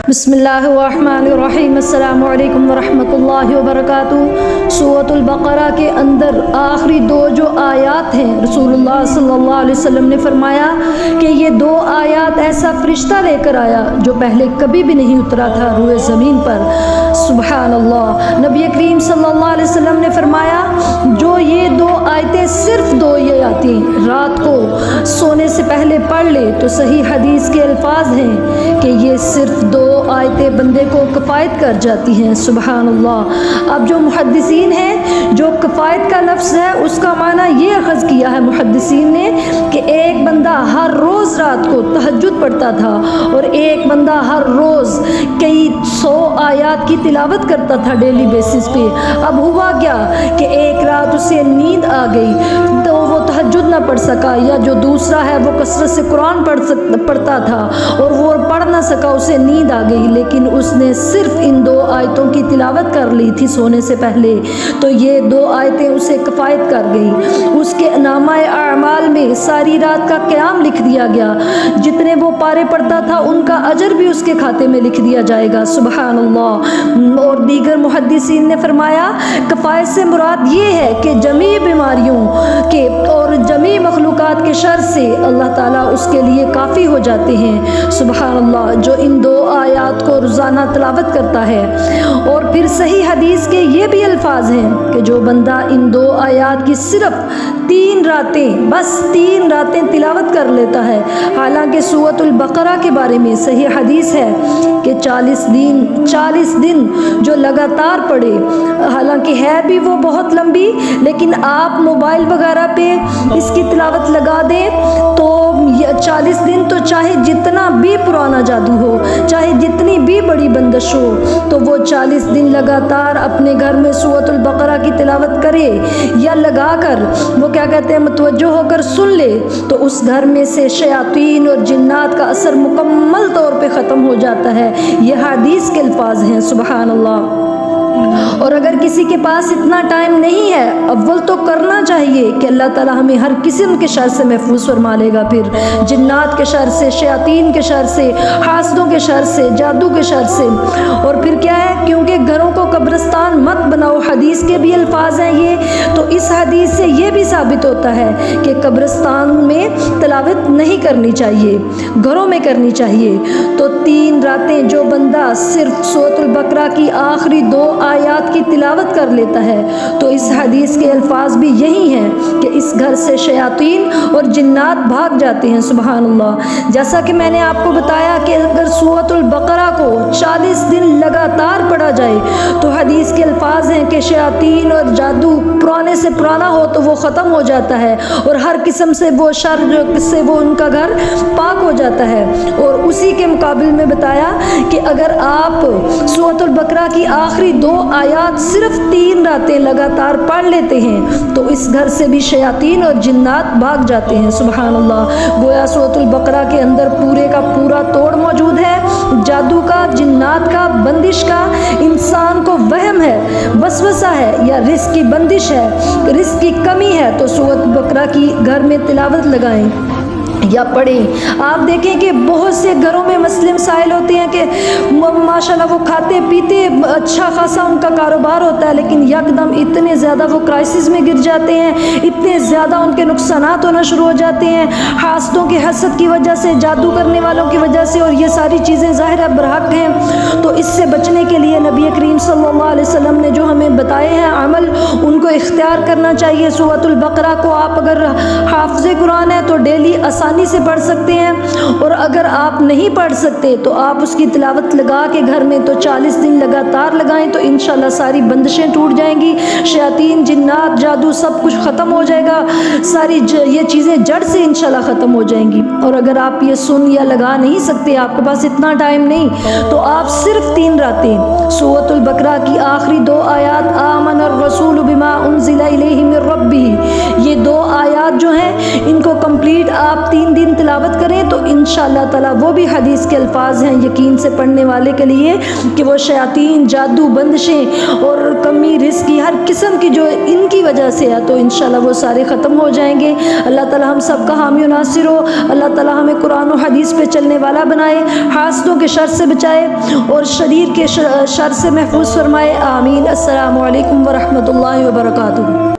بسم اللہ الرحمن الرحیم۔ السلام علیکم ورحمۃ اللہ وبرکاتہ۔ سورۃ البقرہ کے اندر آخری دو جو آیات ہیں، رسول اللہ صلی اللہ علیہ وسلم نے فرمایا کہ یہ دو آیات ایسا فرشتہ لے کر آیا جو پہلے کبھی بھی نہیں اترا تھا روئے زمین پر۔ سبحان اللہ۔ نبی کریم صلی اللہ علیہ وسلم نے فرمایا جو یہ دو آیتیں، صرف دو یہ آیتیں رات کو سونے سے پہلے پڑھ لے تو صحیح حدیث کے الفاظ ہیں کہ یہ صرف دو آیتیں بندے کو کفایت کر جاتی ہیں۔ سبحان اللہ۔ اب جو محدثین ہیں، جو کفایت کا لفظ ہے اس کا معنی یہ اخذ کیا ہے محدثین نے کہ ایک بندہ ہر روز رات کو تہجد پڑھتا تھا اور ایک بندہ ہر روز کئی 100 آیات کی تلاوت کرتا تھا ڈیلی بیسس پہ۔ اب ہوا کیا کہ ایک رات اسے نیند آ گئی تو وہ تہجد نہ پڑھ سکا، یا جو دوسرا ہے وہ کثرت سے قرآن پڑھتا تھا اور وہ پڑھ نہ سکا، اسے نیند آ گئی، لیکن اس نے صرف ان دو آیتوں کی تلاوت کر لی تھی سونے سے پہلے، تو یہ دو آیتیں اسے کفایت کر گئی۔ اس کے نامہ اعمال میں ساری رات کا قیام لکھ دیا گیا، جتنے وہ پارے پڑھتا تھا ان کا اجر بھی اس کے کھاتے میں لکھ دیا جائے گا۔ سبحان اللہ۔ اور دیگر محدثین نے فرمایا کفایت سے مراد یہ ہے کہ جمیع بیماریوں کے اور جمیع مخلوقات کے شر سے اللہ تعالیٰ اس کے لیے کافی ہو جاتے ہیں۔ سبحان اللہ۔ جو ان دو آیات کو روزانہ تلاوت کرتا ہے، اور پھر صحیح حدیث کے یہ بھی الفاظ ہیں کہ جو بندہ ان دو آیات کی صرف 3 راتیں، بس 3 راتیں تلاوت کر لیتا ہے، حالانکہ سورۃ البقرہ کے بارے میں صحیح حدیث ہے کہ 40 دن جو لگاتار پڑھے، حالانکہ ہے بھی وہ بہت لمبی، لیکن آپ موبائل وغیرہ پہ اس کی تلاوت لگا دیں تو 40 دن تو چاہے جتنا بھی پرانا جادو ہو، چاہے جتنی بھی بڑی بندش ہو، تو وہ 40 دن لگاتار اپنے گھر میں سورۃ البقرہ کی تلاوت کرے یا لگا کر وہ کیا کہتے ہیں متوجہ ہو کر سن لے، تو اس گھر میں سے شیاطین اور جنات کا اثر مکمل طور پہ ختم ہو جاتا ہے۔ یہ حدیث کے الفاظ ہیں۔ سبحان اللہ۔ اور اگر کسی کے پاس اتنا ٹائم نہیں ہے، اول تو کرنا چاہیے کہ اللہ تعالیٰ ہمیں ہر قسم کے شر سے محفوظ فرما لے گا، پھر جنات کے شر سے، شیاطین کے شر سے، حاسدوں کے شر سے، جادو کے شر سے۔ اور پھر کیا ہے، کیونکہ گھروں کو قبرستان مت بناؤ، حدیث کے بھی الفاظ ہیں یہ، تو اس حدیث سے یہ بھی ثابت ہوتا ہے کہ قبرستان میں تلاوت نہیں کرنی چاہیے، گھروں میں کرنی چاہیے۔ تو 3 راتیں جو بندہ صرف سورۃ البقرہ کی آخری 2 آیات کی تلاوت کر لیتا ہے، تو اس حدیث کے الفاظ بھی یہی ہیں کہ اس گھر سے شیاطین اور جنات بھاگ جاتے ہیں۔ سبحان اللہ۔ جیسا کہ میں نے آپ کو بتایا کہ اگر سورۃ البقرہ کو 40 دن لگاتار پڑھا جائے تو حدیث کے الفاظ ہیں کہ شیاطین اور جادو پرانے سے پرانا ہو تو وہ ختم ہو جاتا ہے، اور ہر قسم سے وہ شر جو سے وہ ان کا گھر پاک ہو جاتا ہے۔ اور اسی کے مقابل میں بتایا کہ اگر آپ سورۃ البقرہ کی آخری 2 آیات صرف 3 راتیں لگاتار پڑھ لیتے ہیں تو اس گھر سے بھی شیاطین اور جنات بھاگ جاتے ہیں۔ سبحان اللہ۔ گویا سورۃ البقرہ کے اندر پورے کا پورا توڑ موجود ہے، جادو کا، جنات کا، بندش کا، انسان کو وہم ہے، وسوسہ ہے، یا رزق کی بندش ہے، رزق کی کمی ہے، تو سورۃ البقرہ کی گھر میں تلاوت لگائیں یا پڑھیں۔ آپ دیکھیں کہ بہت سے گھروں میں مسئلے مسائل ہوتے ہیں کہ ماشاءاللہ وہ کھاتے پیتے اچھا خاصا ان کا کاروبار ہوتا ہے، لیکن یکدم اتنے زیادہ وہ کرائسس میں گر جاتے ہیں، اتنے زیادہ ان کے نقصانات ہونا شروع ہو جاتے ہیں حاسدوں کے حسد کی وجہ سے، جادو کرنے والوں کی وجہ سے، اور یہ ساری چیزیں ظاہر ہے برحق ہیں۔ تو اس سے بچنے کے لیے نبی کریم صلی اللہ علیہ وسلم نے جو ہمیں بتائے ہیں عمل، ان کو اختیار کرنا چاہیے۔ سورۃ البقرہ کو آپ اگر حافظ قرآن ہے تو ڈیلی آسانی سے پڑھ سکتے ہیں، اور اگر آپ نہیں پڑھ سکتے تو آپ اس کی تلاوت لگا کے گھر میں تو 40 دن لگاتار لگائیں تو انشاءاللہ ساری بندشیں ٹوٹ جائیں گی، شیاطین، جنات، جادو سب کچھ ختم ہو جائے گا، ساری یہ چیزیں جڑ سے انشاءاللہ ختم ہو جائیں گی۔ اور اگر آپ یہ سن یا لگا نہیں سکتے، آپ کے پاس اتنا ٹائم نہیں، تو آپ صرف 3 راتیں سورۃ البقرہ کی آخری 2 آیات آمن الرسول بما انزل الیہ من ربہ، یہ 2 آیات جو ہیں ان کو کمپلیٹ آپ 3 دن تلاوت کریں تو انشاءاللہ تعالی وہ بھی حدیث کے الفاظ ہیں یقین سے پڑھنے والے کے لیے کہ وہ شیاطین، جادو، بندشیں اور کمی رزق کی ہر قسم کی جو ان کی وجہ سے ہے تو انشاءاللہ وہ سارے ختم ہو جائیں گے۔ اللہ تعالی ہم سب کا حامی و ناصر ہو، اللہ تعالی ہمیں قرآن و حدیث پہ چلنے والا بنائے، حاسدوں کے شر سے بچائے اور شریر کے شر سے محفوظ فرمائے، آمین۔ السلام علیکم ورحمۃ اللہ وبرکاتہ۔